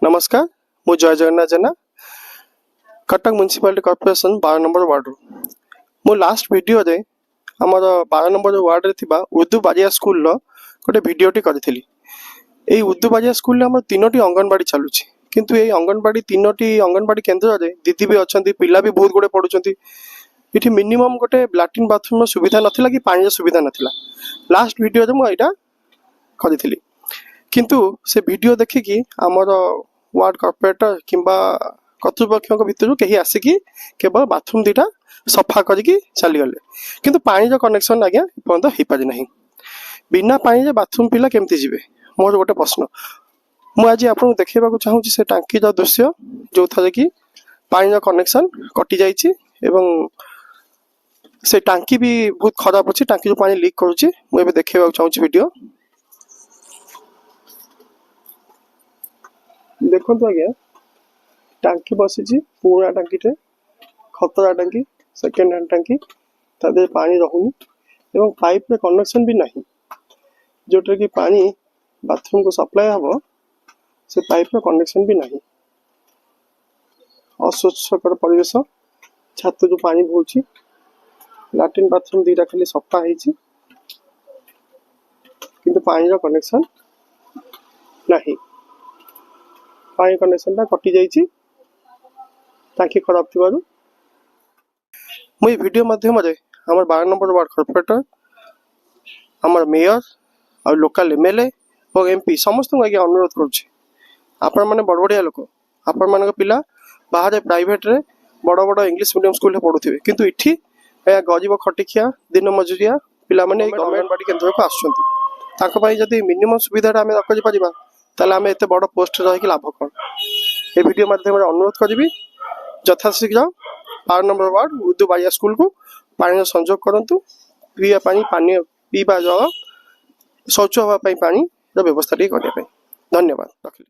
नमस्कार मु जय Jagannath Jena Cuttack municipality corporation 12 number ward मु लास्ट वीडियो रे हमर 12 नंबर वार्ड रे थिबा उर्दू बाजिया स्कूल रो गोटे वीडियोटी करिथिली। एई उर्दू बाजिया स्कूल रे हमर तीनोटी अंगनबाड़ी चालुछि किंतु एई अंगनबाड़ी तीनोटी अंगनबाड़ी केंद्र रे दीदी भी अछंती पिला भी बहुत गुडे पढुछंती। इठी मिनिमम गोटे लैट्रिन बाथरूम सुविधा नथिला कि पानी सुविधा नथिला। लास्ट वीडियो रे मु एटा करिथिली किंतु से वीडियो देखिकी आमर वार्ड कॉर्पोरेटर किंबा कर्तृपक्ष भितर कहीं आसिकी केवल बाथरूम दीटा सफा करके चली गले किंतु पानी कनेक्शन आज्ञा पर्यंत हो पारि ना। बिना पानी बाथरूम पिला केमती जीवे मोर गोटे प्रश्न। मुझे आपको देखा चाहूँगी से टांकी दृश्य जो थे कि पानी कनेक्शन कटि जाइए एवं से टांकी भी बहुत खराब अच्छी टांकी जो पानी लीक करुच्ची मुझे देखा चाहूँगी वीडियो देखो आज्ञा टांकी बसी पुराना टांकी खतरा टांकी सेकेंड हैंड टांकी तादे पानी रहुनी एवं पाइप रे कनेक्शन भी नहीं जोटा कि पानी बाथरूम को सप्लाई हम से पाइप रे कनेक्शन भी नहीं। अस्वच्छकर परिवेश छात जो पानी बोची लैट्रिन बाथरूम दीटा खाली सफा होती किंतु पानी रो कनेक्शन नहीं। पानी कनेक्शन कटि जाइए टांकी खराब थी मुझे वीडियो माध्यम आम 12 नंबर वार्ड कॉर्पोरेटर आम मेयर और लोकल एमएलए और एमपी समस्त आगे अनुरोध करुँचे मैंने बड़ बढ़िया लोक आपण मान पिला बाहर प्राइवेट रे बड़ बड़ इंग्लिश मीडियम स्कूल पढ़ुवे किंतु इठी गरीब खटिकिया दिन मजुरिया पिला माने अंगनबाड़ी केन्द्र को आसुँच मिनिमम सुविधा आम रखी पार ताले आम एत बड़ पोस्ट रही लाभ कौन। ये वीडियो माध्यम अनुरोध करी यथाशीघ्र 12 नंबर वार्ड उर्दू बाजिया स्कूल को पानी संजोग करंतु पीवा पानी पानी पीवा जल शौच होगा पानी व्यवस्था करने। धन्यवाद रखिए।